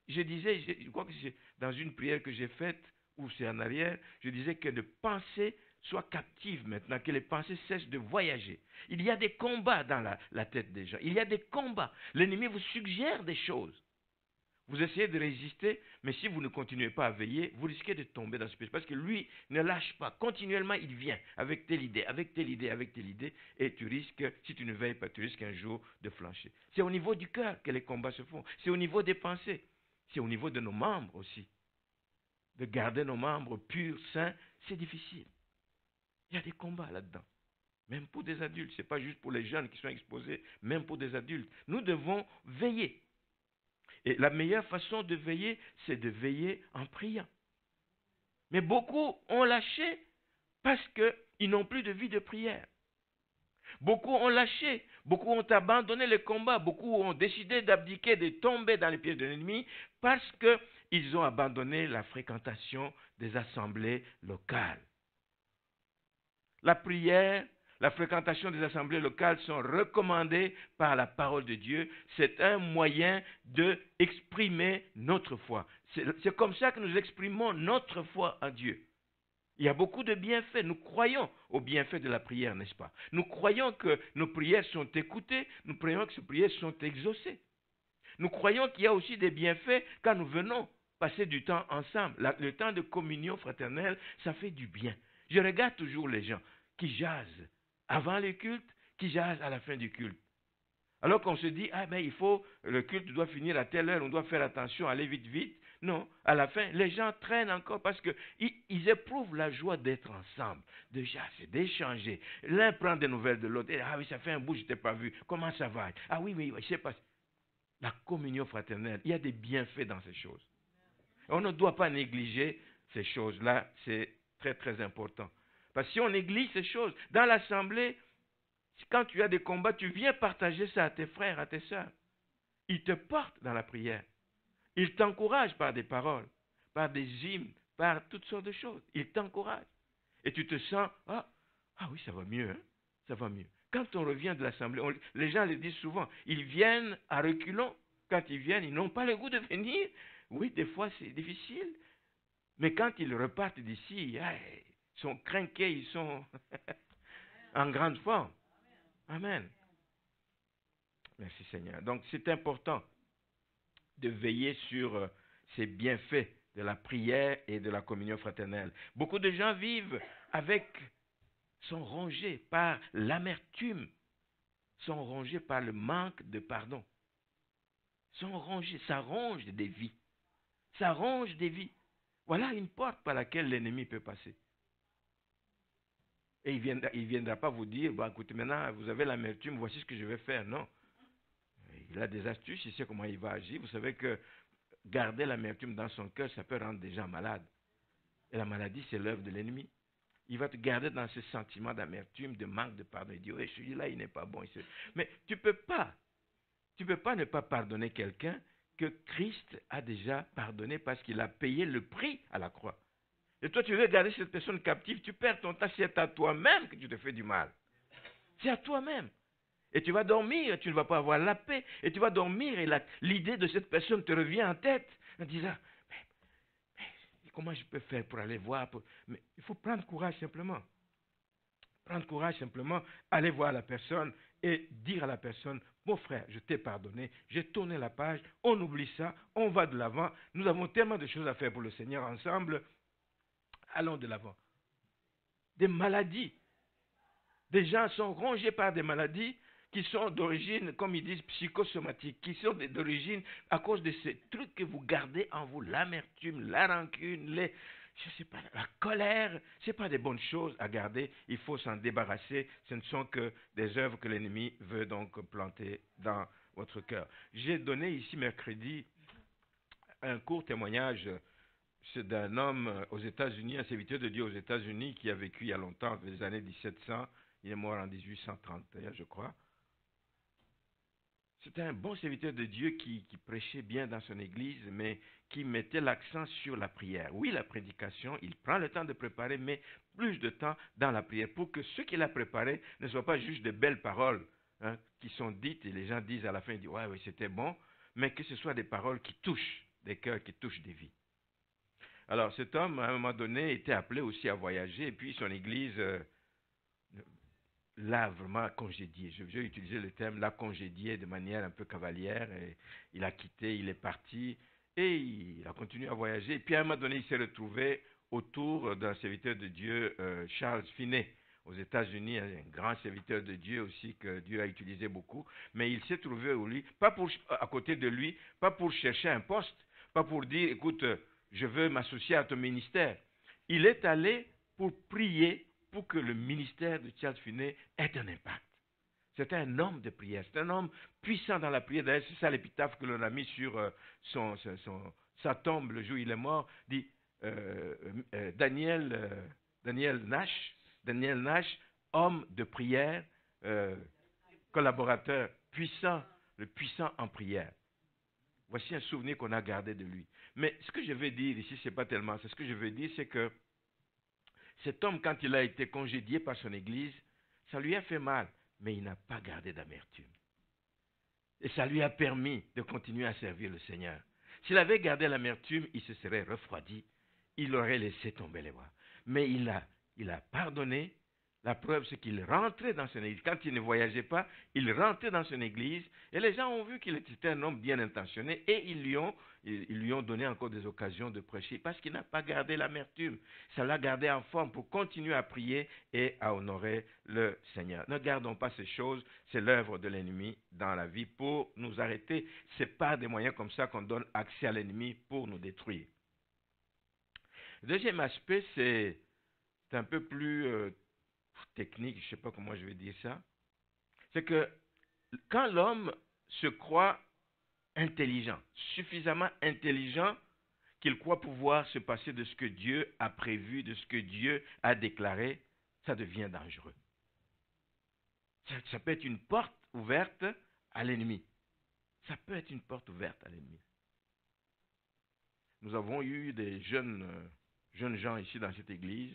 Je disais, je crois que c'est dans une prière que j'ai faite, ou c'est en arrière, je disais que les pensées soient captives maintenant, que les pensées cessent de voyager. Il y a des combats dans la tête des gens. Il y a des combats. L'ennemi vous suggère des choses. Vous essayez de résister, mais si vous ne continuez pas à veiller, vous risquez de tomber dans ce péché. Parce que lui ne lâche pas. Continuellement, il vient avec telle idée, avec telle idée, avec telle idée. Et tu risques, si tu ne veilles pas, tu risques un jour de flancher. C'est au niveau du cœur que les combats se font. C'est au niveau des pensées. C'est au niveau de nos membres aussi. De garder nos membres purs, sains, c'est difficile. Il y a des combats là-dedans. Même pour des adultes. Ce n'est pas juste pour les jeunes qui sont exposés, même pour des adultes. Nous devons veiller. Et la meilleure façon de veiller, c'est de veiller en priant. Mais beaucoup ont lâché parce qu'ils n'ont plus de vie de prière. Beaucoup ont lâché, beaucoup ont abandonné le combat, beaucoup ont décidé d'abdiquer, de tomber dans les pieds de l'ennemi parce qu'ils ont abandonné la fréquentation des assemblées locales. La prière, la fréquentation des assemblées locales sont recommandées par la parole de Dieu. C'est un moyen d'exprimer notre foi. C'est comme ça que nous exprimons notre foi en Dieu. Il y a beaucoup de bienfaits. Nous croyons aux bienfaits de la prière, n'est-ce pas? Nous croyons que nos prières sont écoutées. Nous croyons que ces prières sont exaucées. Nous croyons qu'il y a aussi des bienfaits quand nous venons passer du temps ensemble. Le temps de communion fraternelle, ça fait du bien. Je regarde toujours les gens qui jasent avant le culte, qui jasent à la fin du culte. Alors qu'on se dit, le culte doit finir à telle heure, on doit faire attention, aller vite, vite. Non, à la fin, les gens traînent encore parce qu'ils éprouvent la joie d'être ensemble, de jaser, d'échanger. L'un prend des nouvelles de l'autre. Ah oui, ça fait un bout, je ne t'ai pas vu. Comment ça va? Ah oui, je sais pas. La communion fraternelle, il y a des bienfaits dans ces choses. On ne doit pas négliger ces choses-là, c'est très très important. Parce que si on néglige ces choses, dans l'assemblée, quand tu as des combats, tu viens partager ça à tes frères, à tes sœurs. Ils te portent dans la prière. Ils t'encouragent par des paroles, par des hymnes, par toutes sortes de choses. Ils t'encouragent. Et tu te sens, ah oui, ça va mieux, hein? Ça va mieux. Quand on revient de l'assemblée, les gens le disent souvent, ils viennent à reculons. Quand ils viennent, ils n'ont pas le goût de venir. Oui, des fois c'est difficile. Mais quand ils repartent d'ici, ils sont crinqués, ils sont en grande forme. Amen. Merci Seigneur. Donc c'est important de veiller sur ces bienfaits de la prière et de la communion fraternelle. Beaucoup de gens vivent sont rongés par l'amertume, sont rongés par le manque de pardon. Sont rongés, ça ronge des vies. Ça ronge des vies. Voilà une porte par laquelle l'ennemi peut passer. Et il ne viendra pas vous dire, bon, écoutez, maintenant, vous avez l'amertume, voici ce que je vais faire. Non. Il a des astuces, il sait comment il va agir. Vous savez que garder l'amertume dans son cœur, ça peut rendre des gens malades. Et la maladie, c'est l'œuvre de l'ennemi. Il va te garder dans ce sentiment d'amertume, de manque de pardon. Il dit, oui, celui-là, il n'est pas bon. Mais tu ne peux pas. Tu ne peux pas ne pas pardonner quelqu'un que Christ a déjà pardonné parce qu'il a payé le prix à la croix. Et toi, tu veux garder cette personne captive, tu perds ton temps. C'est à toi-même que tu te fais du mal. C'est à toi-même. Et tu vas dormir, tu ne vas pas avoir la paix. Et tu vas dormir et l'idée de cette personne te revient en tête en disant, mais comment je peux faire pour aller voir Mais il faut prendre courage simplement. Prendre courage simplement, aller voir la personne et dire à la personne, mon frère, je t'ai pardonné, j'ai tourné la page, on oublie ça, on va de l'avant. Nous avons tellement de choses à faire pour le Seigneur ensemble. Allons de l'avant. Des maladies. Des gens sont rongés par des maladies qui sont d'origine, comme ils disent, psychosomatique, qui sont d'origine à cause de ces trucs que vous gardez en vous, l'amertume, la rancune, je sais pas, la colère, ce n'est pas des bonnes choses à garder, il faut s'en débarrasser, ce ne sont que des œuvres que l'ennemi veut donc planter dans votre cœur. J'ai donné ici mercredi un court témoignage d'un homme aux États-Unis, un serviteur de Dieu aux États-Unis qui a vécu il y a longtemps, dans les années 1700, il est mort en 1831, je crois. C'était un bon serviteur de Dieu qui prêchait bien dans son église, mais qui mettait l'accent sur la prière. Oui, la prédication, il prend le temps de préparer, mais plus de temps dans la prière, pour que ce qu'il a préparé ne soit pas juste de belles paroles qui sont dites, et les gens disent à la fin, ils disent, ouais, c'était bon, mais que ce soit des paroles qui touchent des cœurs, qui touchent des vies. Alors cet homme, à un moment donné, était appelé aussi à voyager, et puis son église l'a vraiment congédié. Je vais utiliser le terme l'a congédié de manière un peu cavalière. Et il a quitté, il est parti et il a continué à voyager. Et puis à un moment donné, il s'est retrouvé autour d'un serviteur de Dieu, Charles Finney, aux États-Unis, un grand serviteur de Dieu aussi que Dieu a utilisé beaucoup. Mais il s'est trouvé où lui, pas pour, à côté de lui, pas pour chercher un poste, pas pour dire, écoute, je veux m'associer à ton ministère. Il est allé pour prier pour que le ministère de Charles Finney ait un impact. C'était un homme de prière, c'est un homme puissant dans la prière. D'ailleurs, c'est ça l'épitaphe que l'on a mis sur sa tombe le jour où il est mort, dit Daniel Nash, homme de prière, collaborateur puissant, le puissant en prière. Voici un souvenir qu'on a gardé de lui. Mais ce que je veux dire ici, ce n'est pas tellement ça. Ce que je veux dire, c'est que cet homme, quand il a été congédié par son église, ça lui a fait mal, mais il n'a pas gardé d'amertume. Et ça lui a permis de continuer à servir le Seigneur. S'il avait gardé l'amertume, il se serait refroidi, il aurait laissé tomber les bras. Mais il a pardonné. La preuve, c'est qu'il rentrait dans son église. Quand il ne voyageait pas, il rentrait dans son église et les gens ont vu qu'il était un homme bien intentionné et ils lui ont donné encore des occasions de prêcher parce qu'il n'a pas gardé l'amertume. Ça l'a gardé en forme pour continuer à prier et à honorer le Seigneur. Ne gardons pas ces choses, c'est l'œuvre de l'ennemi dans la vie pour nous arrêter. Ce n'est pas des moyens comme ça qu'on donne accès à l'ennemi pour nous détruire. Le deuxième aspect, c'est un peu plus technique, je ne sais pas comment je vais dire ça, c'est que quand l'homme se croit intelligent, suffisamment intelligent qu'il croit pouvoir se passer de ce que Dieu a prévu, de ce que Dieu a déclaré, ça devient dangereux. Ça peut être une porte ouverte à l'ennemi. Ça peut être une porte ouverte à l'ennemi. Nous avons eu des jeunes gens ici dans cette église.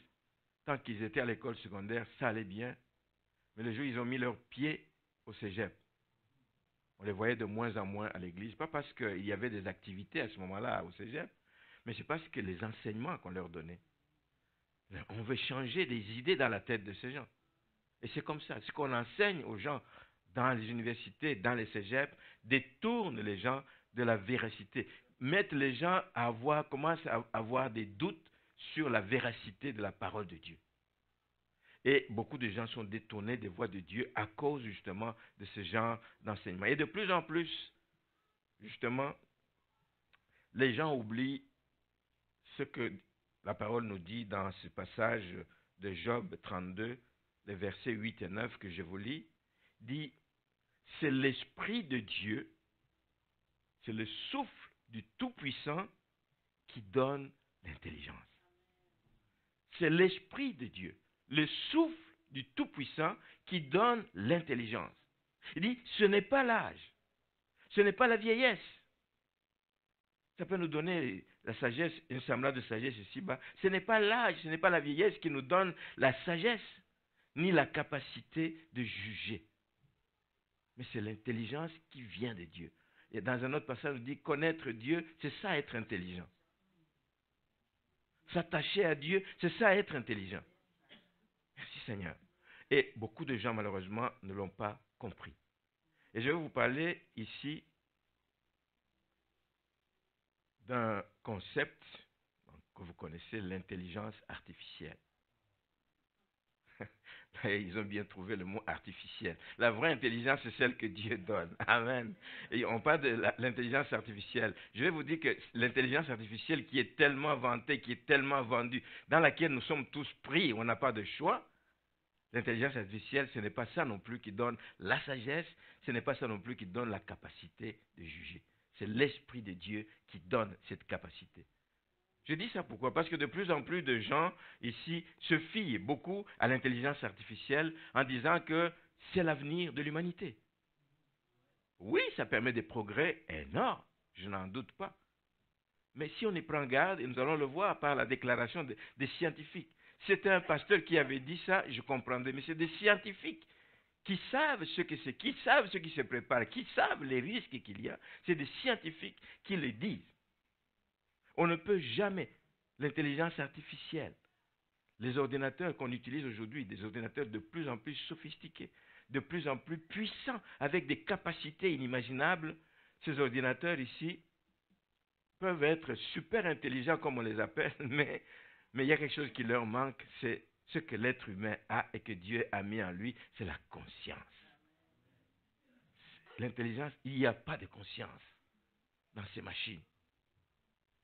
Tant qu'ils étaient à l'école secondaire, ça allait bien. Mais le jour où ils ont mis leurs pieds au cégep, on les voyait de moins en moins à l'église. Pas parce qu'il y avait des activités à ce moment-là au cégep, mais c'est parce que les enseignements qu'on leur donnait. On veut changer des idées dans la tête de ces gens. Et c'est comme ça. Ce qu'on enseigne aux gens dans les universités, dans les cégeps, détourne les gens de la véracité. Mettre les gens commencent à avoir des doutes sur la véracité de la parole de Dieu. Et beaucoup de gens sont détournés des voies de Dieu à cause justement de ce genre d'enseignement. Et de plus en plus, justement, les gens oublient ce que la parole nous dit dans ce passage de Job 32, les versets 8 et 9 que je vous lis, dit, c'est l'Esprit de Dieu, c'est le souffle du Tout-Puissant qui donne l'intelligence. C'est l'Esprit de Dieu, le souffle du Tout-Puissant qui donne l'intelligence. Il dit, ce n'est pas l'âge, ce n'est pas la vieillesse. Ça peut nous donner la sagesse, un semblable de sagesse ici-bas. Ce n'est pas l'âge, ce n'est pas la vieillesse qui nous donne la sagesse, ni la capacité de juger. Mais c'est l'intelligence qui vient de Dieu. Et dans un autre passage, on dit, connaître Dieu, c'est ça être intelligent. S'attacher à Dieu, c'est ça être intelligent. Merci Seigneur. Et beaucoup de gens, malheureusement, ne l'ont pas compris. Et je vais vous parler ici d'un concept que vous connaissez, l'intelligence artificielle. Ils ont bien trouvé le mot artificiel. La vraie intelligence, c'est celle que Dieu donne. Amen. Et on parle de l'intelligence artificielle. Je vais vous dire que l'intelligence artificielle qui est tellement vantée, qui est tellement vendue, dans laquelle nous sommes tous pris, on n'a pas de choix, l'intelligence artificielle, ce n'est pas ça non plus qui donne la sagesse, ce n'est pas ça non plus qui donne la capacité de juger. C'est l'Esprit de Dieu qui donne cette capacité. Je dis ça pourquoi? Parce que de plus en plus de gens ici se fient beaucoup à l'intelligence artificielle en disant que c'est l'avenir de l'humanité. Oui, ça permet des progrès énormes, je n'en doute pas. Mais si on y prend garde, et nous allons le voir par la déclaration des scientifiques. C'était un pasteur qui avait dit ça, je comprendrais, mais c'est des scientifiques qui savent ce que c'est, qui savent ce qui se prépare, qui savent les risques qu'il y a. C'est des scientifiques qui le disent. On ne peut jamais, l'intelligence artificielle, les ordinateurs qu'on utilise aujourd'hui, des ordinateurs de plus en plus sophistiqués, de plus en plus puissants, avec des capacités inimaginables, ces ordinateurs ici peuvent être super intelligents comme on les appelle, mais il y a quelque chose qui leur manque, c'est ce que l'être humain a et que Dieu a mis en lui, c'est la conscience. L'intelligence, il n'y a pas de conscience dans ces machines.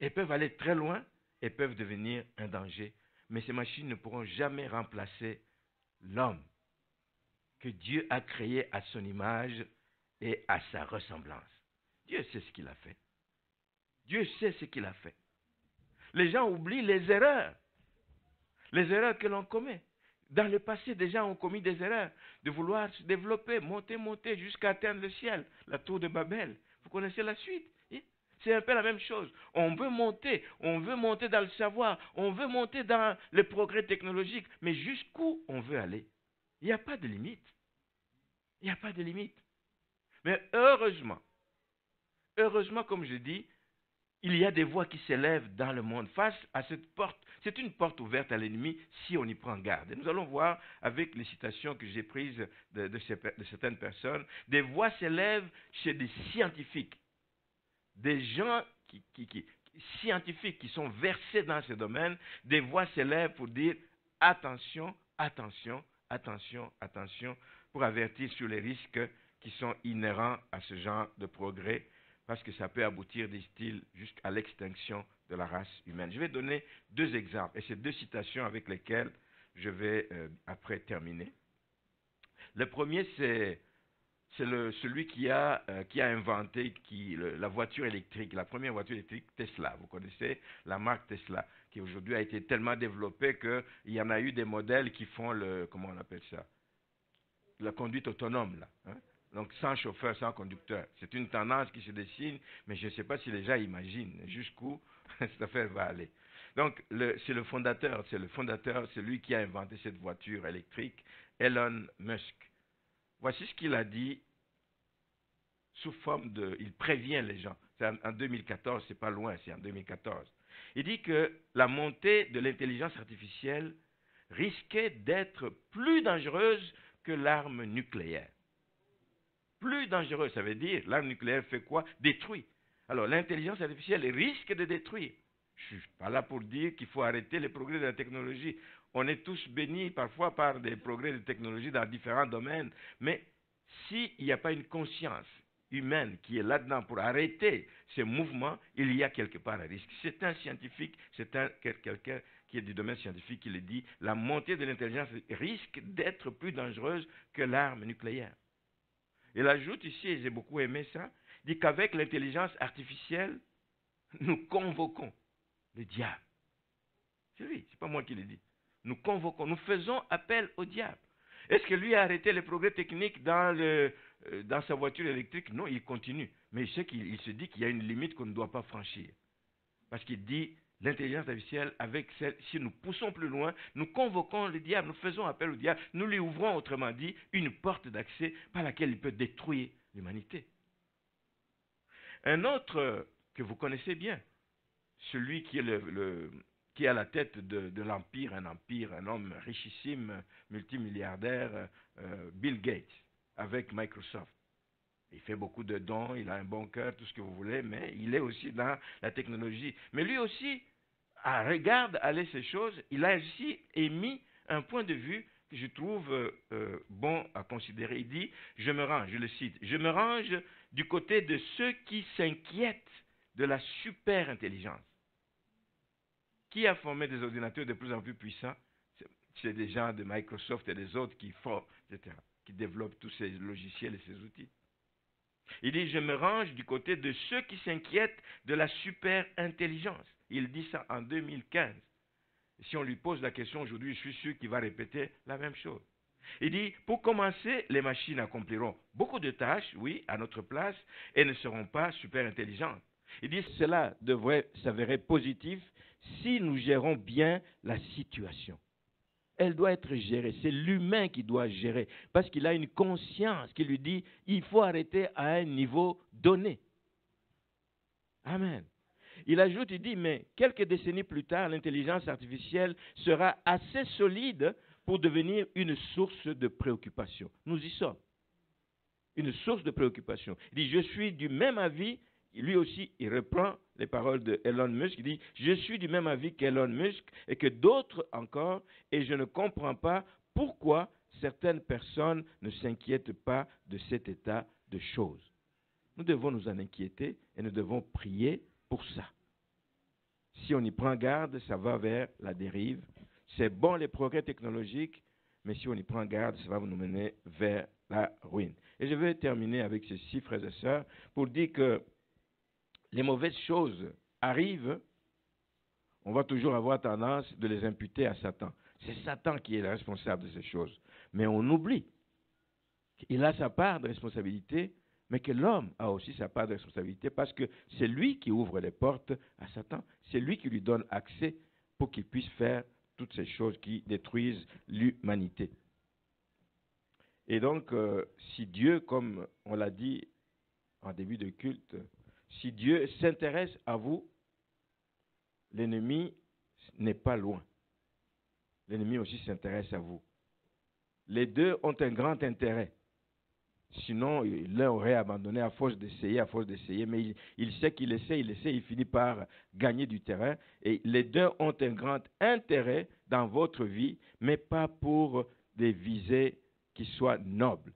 Elles peuvent aller très loin et peuvent devenir un danger. Mais ces machines ne pourront jamais remplacer l'homme que Dieu a créé à son image et à sa ressemblance. Dieu sait ce qu'il a fait. Dieu sait ce qu'il a fait. Les gens oublient les erreurs que l'on commet. Dans le passé, des gens ont commis des erreurs de vouloir se développer, monter jusqu'à atteindre le ciel, la tour de Babel. Vous connaissez la suite? C'est un peu la même chose. On veut monter dans le savoir, on veut monter dans le progrès technologique, mais jusqu'où on veut aller? Il n'y a pas de limite. Il n'y a pas de limite. Mais heureusement, comme je dis, il y a des voix qui s'élèvent dans le monde face à cette porte. C'est une porte ouverte à l'ennemi si on y prend garde. Et nous allons voir avec les citations que j'ai prises de certaines personnes, des voix s'élèvent chez des scientifiques. Des gens scientifiques qui sont versés dans ce domaine, des voix s'élèvent pour dire attention, attention, attention, attention, pour avertir sur les risques qui sont inhérents à ce genre de progrès, parce que ça peut aboutir, disent-ils, jusqu'à l'extinction de la race humaine. Je vais donner deux exemples, et c'est deux citations avec lesquelles je vais après terminer. Le premier, c'est celui qui a inventé la voiture électrique, la première voiture électrique Tesla. Vous connaissez la marque Tesla, qui aujourd'hui a été tellement développée qu'il y en a eu des modèles qui font comment on appelle ça? La conduite autonome, là. Hein? Donc sans chauffeur, sans conducteur. C'est une tendance qui se dessine, mais je ne sais pas si les gens imaginent jusqu'où cette affaire va aller. Donc c'est le fondateur, c'est lui qui a inventé cette voiture électrique, Elon Musk. Voici ce qu'il a dit sous forme il prévient les gens. C'est en 2014, c'est pas loin, c'est en 2014. Il dit que la montée de l'intelligence artificielle risquait d'être plus dangereuse que l'arme nucléaire. Plus dangereuse, ça veut dire, l'arme nucléaire fait quoi? Détruit. Alors l'intelligence artificielle risque de détruire. Je ne suis pas là pour dire qu'il faut arrêter les progrès de la technologie. On est tous bénis parfois par des progrès de technologie dans différents domaines, mais s'il n'y a pas une conscience humaine qui est là-dedans pour arrêter ces mouvements, il y a quelque part un risque. C'est un scientifique, quelqu'un qui est du domaine scientifique qui le dit, la montée de l'intelligence risque d'être plus dangereuse que l'arme nucléaire. Il ajoute ici, et j'ai beaucoup aimé ça, il dit qu'avec l'intelligence artificielle, nous convoquons le diable. C'est lui, ce n'est pas moi qui le dis. Nous convoquons, nous faisons appel au diable. Est-ce que lui a arrêté les progrès techniques dans sa voiture électrique? Non, il continue. Mais il sait qu'il se dit qu'il y a une limite qu'on ne doit pas franchir. Parce qu'il dit, l'intelligence artificielle, avec celle, si nous poussons plus loin, nous convoquons le diable, nous faisons appel au diable, nous lui ouvrons, autrement dit, une porte d'accès par laquelle il peut détruire l'humanité. Un autre que vous connaissez bien, celui qui est qui est à la tête de l'empire, un homme richissime, multimilliardaire, Bill Gates, avec Microsoft. Il fait beaucoup de dons, il a un bon cœur, tout ce que vous voulez, mais il est aussi dans la technologie. Mais lui aussi regarde aller ces choses, il a aussi émis un point de vue que je trouve bon à considérer. Il dit, je me range, je le cite, je me range du côté de ceux qui s'inquiètent de la super intelligence. Qui a formé des ordinateurs de plus en plus puissants? C'est des gens de Microsoft et des autres qui font, etc., qui développent tous ces logiciels et ces outils. Il dit, je me range du côté de ceux qui s'inquiètent de la super intelligence. Il dit ça en 2015. Si on lui pose la question aujourd'hui, je suis sûr qu'il va répéter la même chose. Il dit, pour commencer, les machines accompliront beaucoup de tâches, oui, à notre place, et ne seront pas super intelligentes. Il dit, cela devrait s'avérer positif si nous gérons bien la situation. Elle doit être gérée. C'est l'humain qui doit gérer. Parce qu'il a une conscience qui lui dit, il faut arrêter à un niveau donné. Amen. Il ajoute, il dit, mais quelques décennies plus tard, l'intelligence artificielle sera assez solide pour devenir une source de préoccupation. Nous y sommes. Une source de préoccupation. Il dit, je suis du même avis. Lui aussi, il reprend les paroles de Elon Musk. Il dit, je suis du même avis qu'Elon Musk et que d'autres encore, et je ne comprends pas pourquoi certaines personnes ne s'inquiètent pas de cet état de choses. Nous devons nous en inquiéter et nous devons prier pour ça. Si on y prend garde, ça va vers la dérive. C'est bon les progrès technologiques, mais si on y prend garde, ça va nous mener vers la ruine. Et je vais terminer avec ceci, frères et sœurs, pour dire que les mauvaises choses arrivent, on va toujours avoir tendance de les imputer à Satan. C'est Satan qui est le responsable de ces choses. Mais on oublie qu'il a sa part de responsabilité, mais que l'homme a aussi sa part de responsabilité parce que c'est lui qui ouvre les portes à Satan. C'est lui qui lui donne accès pour qu'il puisse faire toutes ces choses qui détruisent l'humanité. Et donc, si Dieu, comme on l'a dit en début de culte, si Dieu s'intéresse à vous, l'ennemi n'est pas loin. L'ennemi aussi s'intéresse à vous. Les deux ont un grand intérêt. Sinon, l'un aurait abandonné à force d'essayer, mais il sait qu'il essaie, il finit par gagner du terrain. Et les deux ont un grand intérêt dans votre vie, mais pas pour des visées qui soient nobles.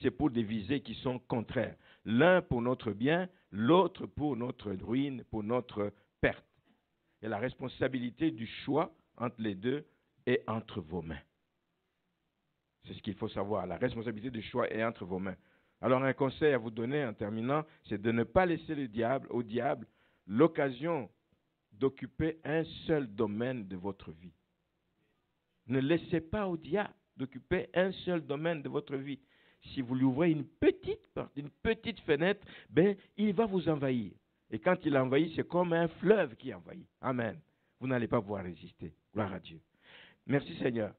C'est pour des visées qui sont contraires. L'un pour notre bien, l'autre pour notre ruine, pour notre perte. Et la responsabilité du choix entre les deux est entre vos mains. C'est ce qu'il faut savoir. La responsabilité du choix est entre vos mains. Alors un conseil à vous donner en terminant, c'est de ne pas laisser au diable l'occasion d'occuper un seul domaine de votre vie. Ne laissez pas au diable d'occuper un seul domaine de votre vie. Si vous lui ouvrez une petite porte, une petite fenêtre, il va vous envahir. Et quand il envahit, c'est comme un fleuve qui envahit. Amen. Vous n'allez pas pouvoir résister. Gloire à Dieu. Merci Seigneur.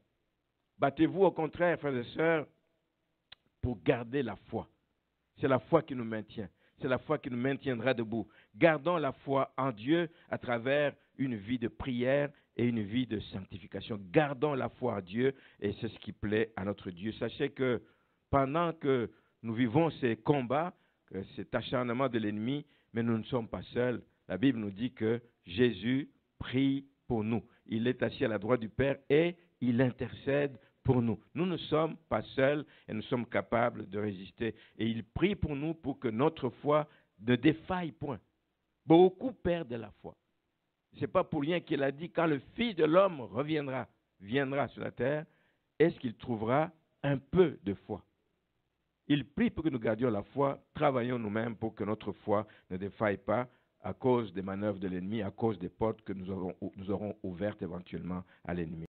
Battez-vous au contraire, frères et sœurs, pour garder la foi. C'est la foi qui nous maintient. C'est la foi qui nous maintiendra debout. Gardons la foi en Dieu à travers une vie de prière et une vie de sanctification. Gardons la foi en Dieu et c'est ce qui plaît à notre Dieu. Sachez que pendant que nous vivons ces combats, cet acharnement de l'ennemi, mais nous ne sommes pas seuls. La Bible nous dit que Jésus prie pour nous. Il est assis à la droite du Père et il intercède pour nous. Nous ne sommes pas seuls et nous sommes capables de résister. Et il prie pour nous pour que notre foi ne défaille point. Beaucoup perdent la foi. Ce n'est pas pour rien qu'il a dit, quand le Fils de l'homme viendra sur la terre, est-ce qu'il trouvera un peu de foi? Il prie pour que nous gardions la foi, travaillons nous-mêmes pour que notre foi ne défaille pas à cause des manœuvres de l'ennemi, à cause des portes que nous aurons ouvertes éventuellement à l'ennemi.